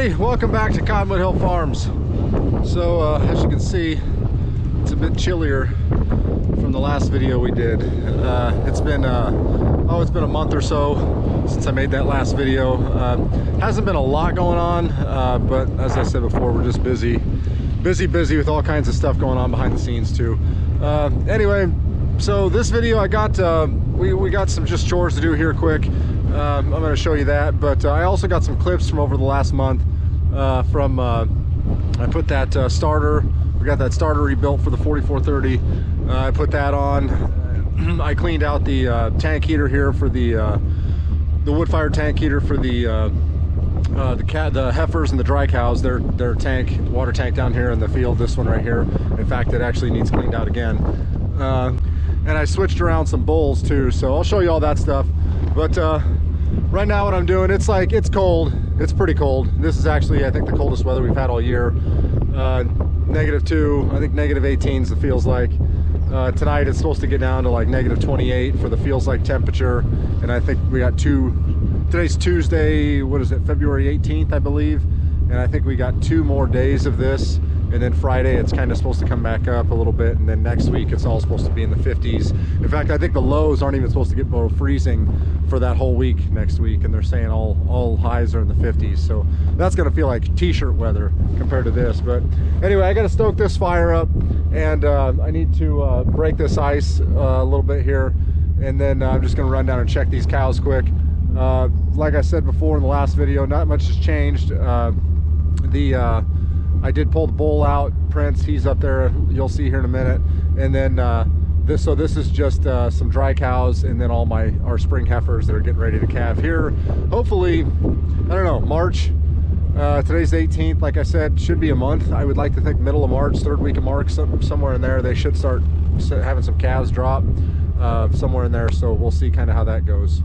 everybody, welcome back to Cottonwood Hill Farms. So as you can see, it's a bit chillier from the last video we did. It's been a month or so since I made that last video. Hasn't been a lot going on, but as I said before, we're just busy with all kinds of stuff going on behind the scenes too. Anyway, so this video I got we got some just chores to do here quick. I'm going to show you that, but I also got some clips from over the last month. I put that starter, we got that starter rebuilt for the 4430. I put that on. I cleaned out the tank heater here for the wood-fired tank heater for the heifers and the dry cows. Their water tank down here in the field. This one right here. In fact, it actually needs cleaned out again. And I switched around some bulls too, so I'll show you all that stuff. But right now what I'm doing, it's cold. It's pretty cold. This is actually, I think, the coldest weather we've had all year. -2, I think -18s it feels like. Tonight it's supposed to get down to like -28 for the feels like temperature. And I think we got today's Tuesday, what is it, February 18th, I believe. And I think we got 2 more days of this. And then Friday it's kind of supposed to come back up a little bit, and then next week it's all supposed to be in the 50s. In fact, I think the lows aren't even supposed to get below freezing for that whole week next week, and they're saying all highs are in the 50s. So that's gonna feel like t-shirt weather compared to this. But anyway, I gotta stoke this fire up, and I need to break this ice a little bit here, and then I'm just gonna run down and check these cows quick. Like I said before in the last video, not much has changed. I did pull the bull out, Prince, he's up there, you'll see here in a minute. And then this is just some dry cows, and then all our spring heifers that are getting ready to calve here. Hopefully, I don't know, March. Today's the 18th, like I said, should be a month. I would like to think middle of March, 3rd week of March, somewhere in there, they should start having some calves drop somewhere in there. So we'll see kind of how that goes.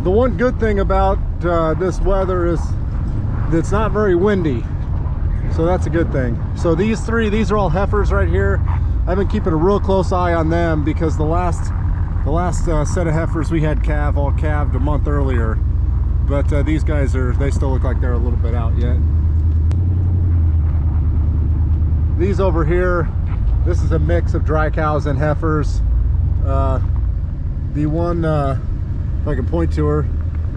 The one good thing about this weather is it's not very windy, so that's a good thing. So these are all heifers right here. I've been keeping a real close eye on them because the last set of heifers we had all calved a month earlier, but these guys they still look like they're a little bit out yet. These over here, this is a mix of dry cows and heifers. The one, if I can point to her,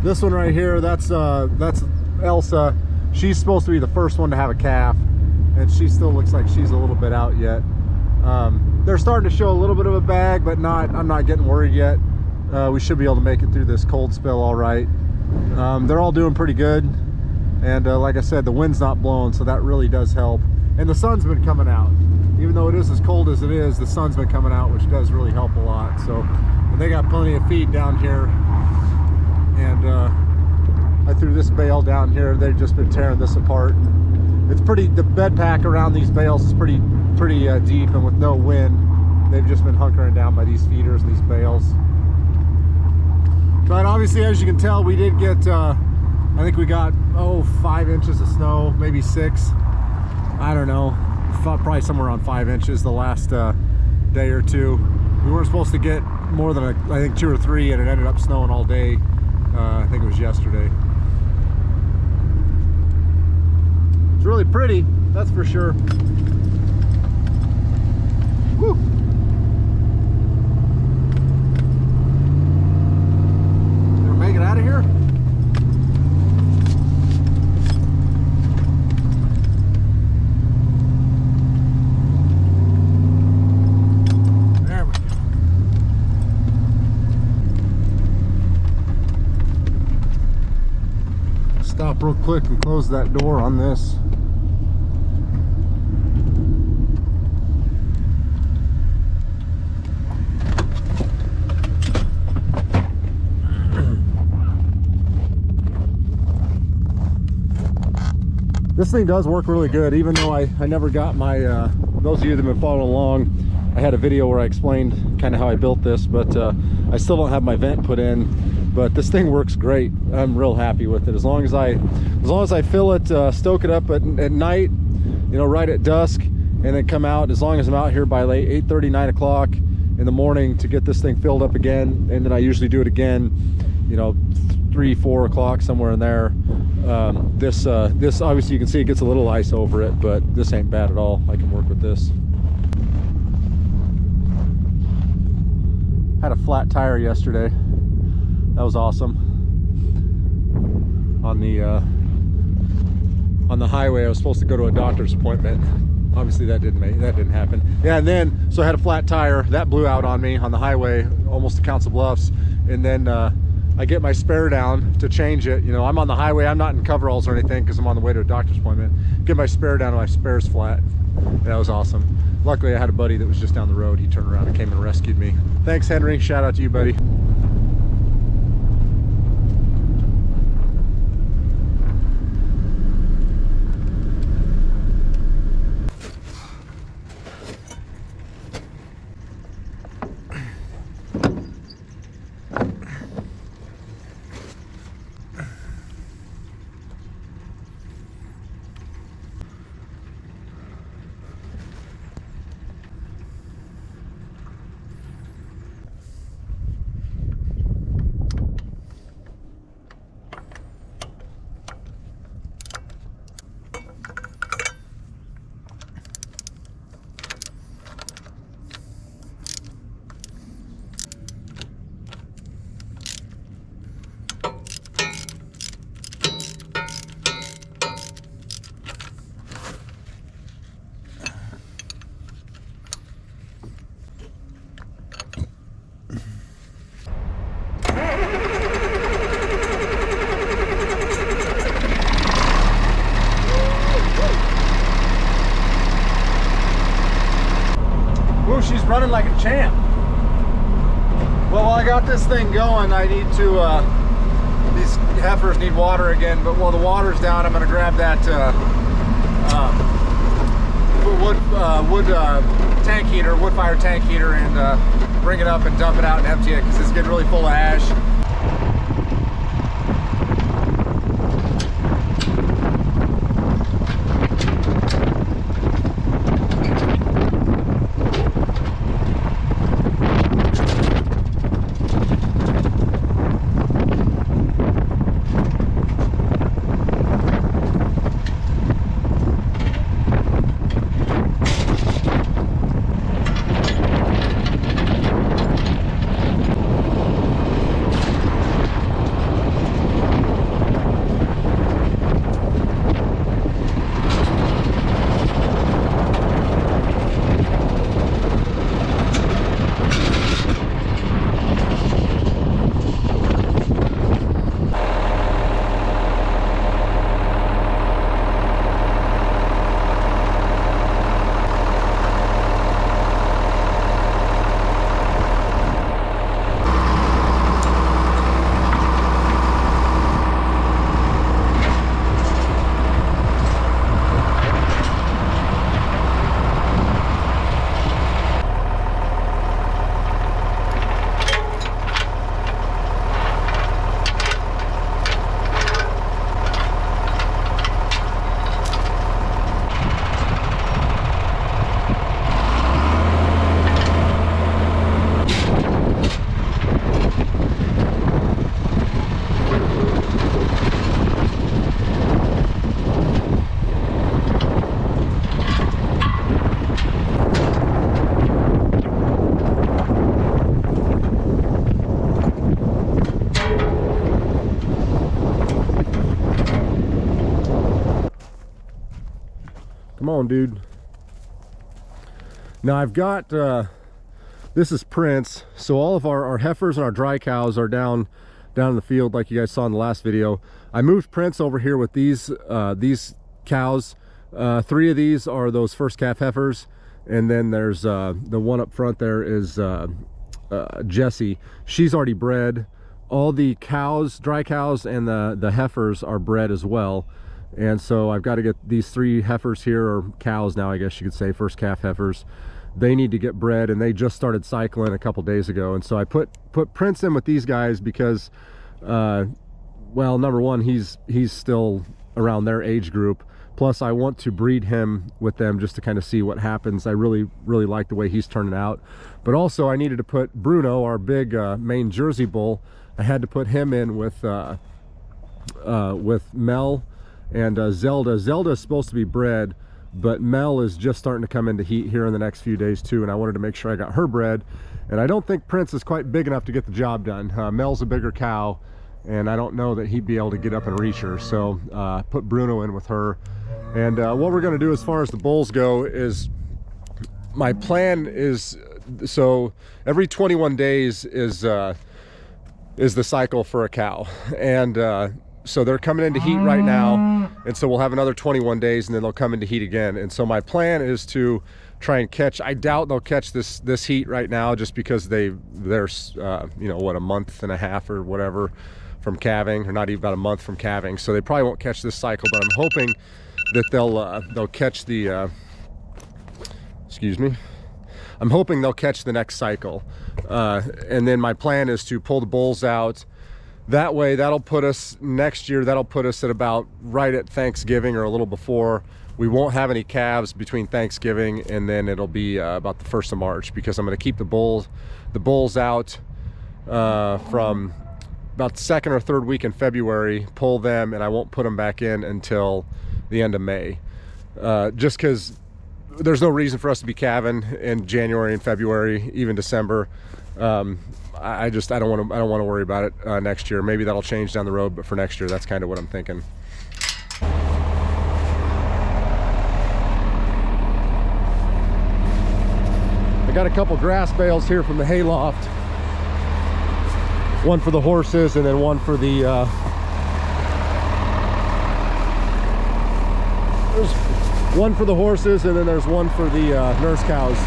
this one right here, that's Elsa. She's supposed to be the first one to have a calf, and she still looks like she's a little bit out yet. They're starting to show a little bit of a bag, but I'm not getting worried yet. We should be able to make it through this cold spell all right. They're all doing pretty good, and like I said, the wind's not blowing, so that really does help. And the sun's been coming out. Even though it is as cold as it is, the sun's been coming out, which does really help a lot. So, and they got plenty of feed down here. And I threw this bale down here. They've just been tearing this apart. It's pretty, the bed pack around these bales is pretty pretty deep, and with no wind, they've just been hunkering down by these feeders and these bales. But obviously, as you can tell, we did get, I think we got, 5 inches of snow, maybe 6. I don't know, probably somewhere around 5 inches the last day or two. We weren't supposed to get more than, I think, 2 or 3, and it ended up snowing all day. I think it was yesterday. It's really pretty, that's for sure. Woo! Gonna make it out of here? There we go. Stop real quick and close that door on this. This thing does work really good, even though I never got my, those of you that have been following along, I had a video where I explained kind of how I built this, but I still don't have my vent put in. But this thing works great. I'm real happy with it. As long as I fill it, stoke it up at night, you know, right at dusk, and then come out, as long as I'm out here by late 8:30, 9 o'clock in the morning to get this thing filled up again, and then I usually do it again, you know, 3, 4 o'clock, somewhere in there. This obviously you can see it gets a little ice over it, but this ain't bad at all. I can work with this. Had a flat tire yesterday. That was awesome. On the highway, I was supposed to go to a doctor's appointment. Obviously that didn't happen. Yeah, and then so I had a flat tire that blew out on me on the highway almost to Council Bluffs, and then I get my spare down to change it. You know, I'm on the highway, I'm not in coveralls or anything because I'm on the way to a doctor's appointment. Get my spare down and my spare's flat. That was awesome. Luckily I had a buddy that was just down the road. He turned around and came and rescued me. Thanks, Henry. Shout out to you, buddy. She's running like a champ. Well, while I got this thing going, I need to, these heifers need water again, but while the water's down, I'm gonna grab that wood tank heater, wood fire tank heater, and bring it up and dump it out and empty it because it's getting really full of ash. Come on, dude. Now I've got, this is Prince. So all of our heifers and our dry cows are down in the field like you guys saw in the last video. I moved Prince over here with these cows. 3 of these are those first calf heifers. And then there's the one up front there is Jessie. She's already bred. All the cows, dry cows, and the heifers are bred as well. And so I've got to get these 3 heifers here, or cows now I guess you could say, first calf heifers. They need to get bred, and they just started cycling a couple days ago. And so I put Prince in with these guys because well, number one, he's still around their age group. Plus I want to breed him with them just to kind of see what happens. I really like the way he's turning out. But also I needed to put Bruno, our big main Jersey bull, I had to put him in with Mel and Zelda. Zelda is supposed to be bred, but Mel is just starting to come into heat here in the next few days too, and I wanted to make sure I got her bred. And I don't think Prince is quite big enough to get the job done. Mel's a bigger cow, and I don't know that he'd be able to get up and reach her. So put Bruno in with her. And what we're going to do as far as the bulls go is, my plan is, so every 21 days is the cycle for a cow. And so they're coming into heat right now, and so we'll have another 21 days and then they'll come into heat again. And so my plan is to try and catch, I doubt they'll catch this heat right now, just because they're you know what, a month and a half or whatever from calving, or not even about a month from calving. So they probably won't catch this cycle, but I'm hoping that they'll catch the excuse me, I'm hoping they'll catch the next cycle. And then my plan is to pull the bulls out. That way, that'll put us next year, that'll put us at about right at Thanksgiving or a little before. We won't have any calves between Thanksgiving, and then it'll be about the 1st of March, because I'm going to keep the bulls out from about the 2nd or 3rd week in February, pull them, and I won't put them back in until the end of May. Just because there's no reason for us to be calving in January and February, even December. I don't want to worry about it next year. Maybe that'll change down the road, but for next year, that's kind of what I'm thinking. I got a couple grass bales here from the hayloft. One for the horses, and then one for the there's one for the horses, and then there's one for the nurse cows.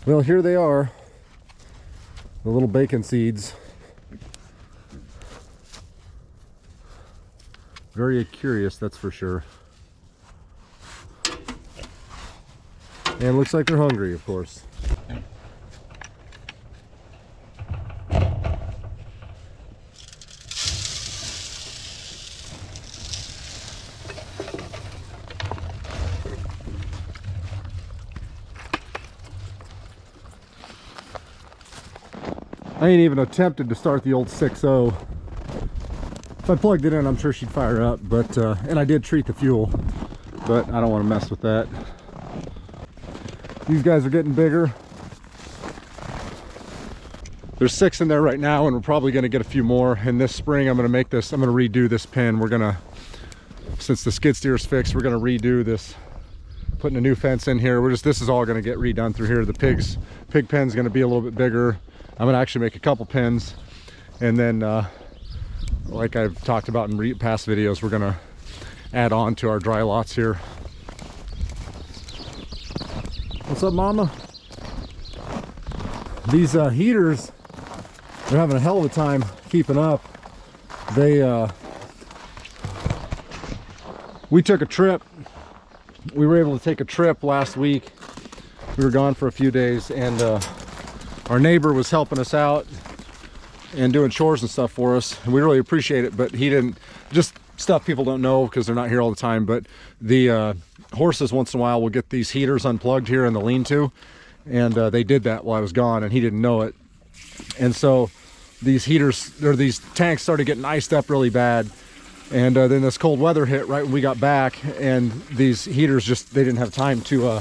Well, here they are, the little bacon seeds. Very curious, that's for sure. And it looks like they're hungry, of course. I ain't even attempted to start the old 6.0. If I plugged it in, I'm sure she'd fire up, but and I did treat the fuel, but I don't want to mess with that. These guys are getting bigger. There's 6 in there right now, and we're probably going to get a few more. And this spring, I'm going to redo this pen. We're going to, since the skid steer's fixed, we're going to redo this, putting a new fence in here. This is all going to get redone through here. The pig pen's going to be a little bit bigger. I'm going to actually make a couple pens, and then like I've talked about in past videos, we're going to add on to our dry lots here. What's up, mama? These heaters, they're having a hell of a time keeping up. We took a trip. We were able to take a trip last week. We were gone for a few days, and our neighbor was helping us out and doing chores and stuff for us, and we really appreciate it. But he didn't, just stuff people don't know because they're not here all the time, but the horses once in a while will get these heaters unplugged here in the lean-to, and they did that while I was gone, and he didn't know it. And so these heaters, or these tanks, started getting iced up really bad, and then this cold weather hit right when we got back, and these heaters just didn't have time to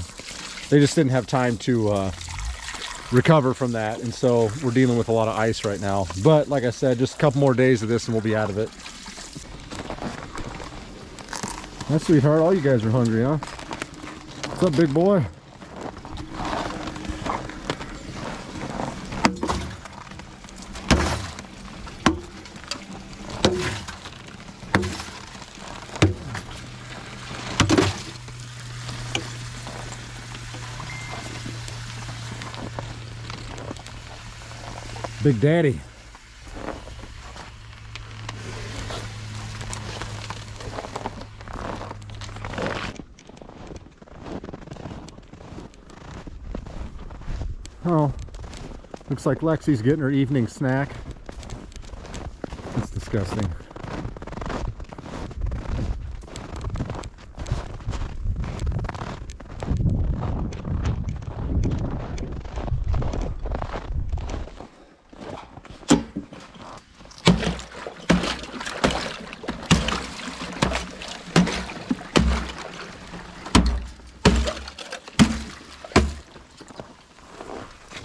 recover from that. And so we're dealing with a lot of ice right now, but like I said, just a couple more days of this and we'll be out of it. That's sweetheart, all you guys are hungry, huh? What's up, big boy? Big Daddy. Oh, looks like Lexi's getting her evening snack. That's disgusting.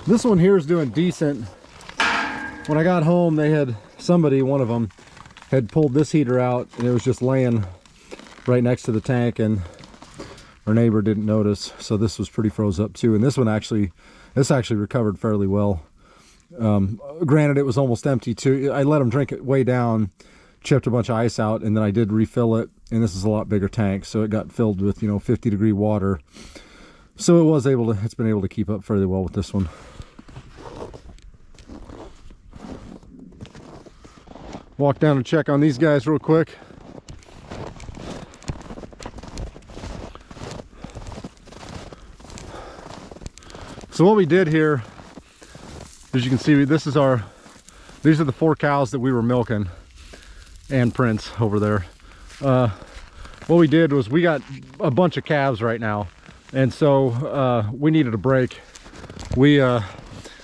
This one here is doing decent. When I got home, they had one of them had pulled this heater out, and it was just laying right next to the tank, and our neighbor didn't notice. So this was pretty froze up too. And this actually recovered fairly well. Granted, it was almost empty too. I let them drink it way down, chipped a bunch of ice out, and then I did refill it. And this is a lot bigger tank, so it got filled with 50-degree water. So it's been able to keep up fairly well with this one. Walk down and check on these guys real quick. So what we did here, as you can see, these are the 4 cows that we were milking, and Prince over there. What we did was we got a bunch of calves right now, and so we needed a break. I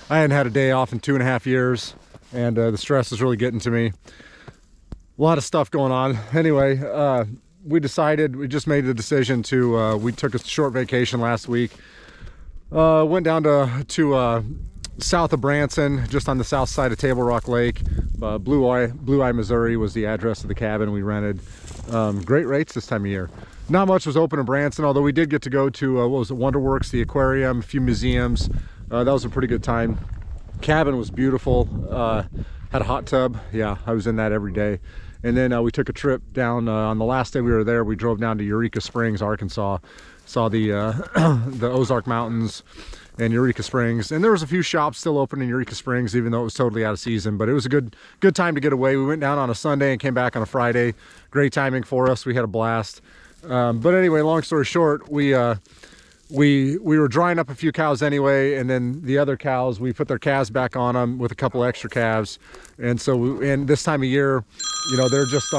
hadn't had a day off in 2.5 years, and the stress is really getting to me. A lot of stuff going on. Anyway, we just made the decision to, we took a short vacation last week. Went down to south of Branson, just on the south side of Table Rock Lake. Blue Eye, Missouri was the address of the cabin we rented. Great rates this time of year. Not much was open in Branson, although we did get to go to, what was it, Wonderworks, the aquarium, a few museums. That was a pretty good time. Cabin was beautiful. Had a hot tub. Yeah, I was in that every day. And then we took a trip down, on the last day we were there, we drove down to Eureka Springs, Arkansas. Saw the the Ozark Mountains and Eureka Springs, and there was a few shops still open in Eureka Springs, even though it was totally out of season. But it was a good time to get away. We went down on a Sunday and came back on a Friday. Great timing for us. We had a blast. But anyway, long story short, we were drying up a few cows anyway, and then the other cows, we put their calves back on them with a couple extra calves. And so and this time of year, you know, they're just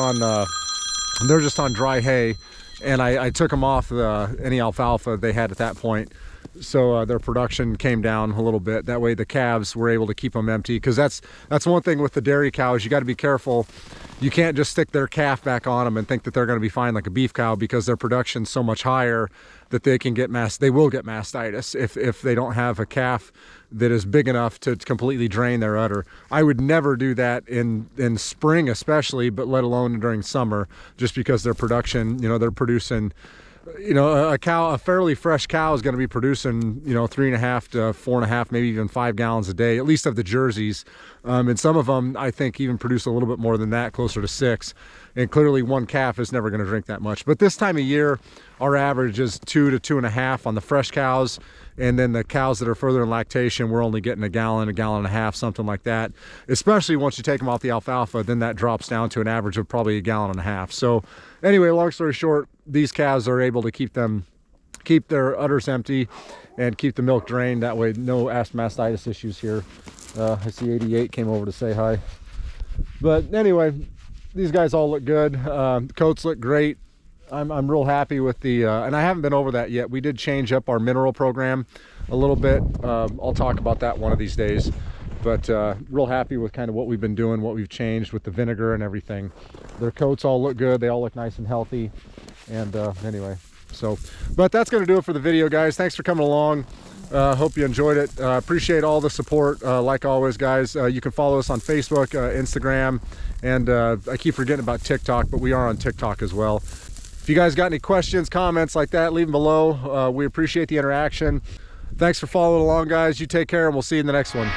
on dry hay, and I took them off any alfalfa they had at that point. So their production came down a little bit. That way the calves were able to keep them empty, because that's one thing with the dairy cows. You got to be careful. You can't just stick their calf back on them and think that they're going to be fine like a beef cow, because their production's so much higher that they can get they will get mastitis if they don't have a calf that is big enough to completely drain their udder. I would never do that in spring especially, but let alone during summer, just because their production, you know, they're producing, you know, a fairly fresh cow is going to be producing, you know, 3.5 to 4.5, maybe even 5 gallons a day, at least of the Jerseys. And some of them, I think, even produce a little bit more than that, closer to 6. And clearly one calf is never going to drink that much. But this time of year, our average is 2 to 2.5 on the fresh cows. And then the cows that are further in lactation, we're only getting a gallon and a half, something like that. Especially once you take them off the alfalfa, then that drops down to an average of probably a gallon and a half. So anyway, long story short, these calves are able to keep their udders empty and keep the milk drained. That way, no mastitis issues here. I see 88 came over to say hi. But anyway, these guys all look good. The coats look great. I'm real happy with the, and I haven't been over that yet. We did change up our mineral program a little bit. I'll talk about that one of these days. But real happy with kind of what we've been doing, what we've changed with the vinegar and everything. Their coats all look good. They all look nice and healthy. And anyway, so, but that's going to do it for the video, guys. Thanks for coming along. Hope you enjoyed it. Appreciate all the support. Like always, guys, you can follow us on Facebook, Instagram, and I keep forgetting about TikTok, but we are on TikTok as well. If you guys got any questions, comments like that, leave them below. We appreciate the interaction. Thanks for following along, guys. You take care, and we'll see you in the next one.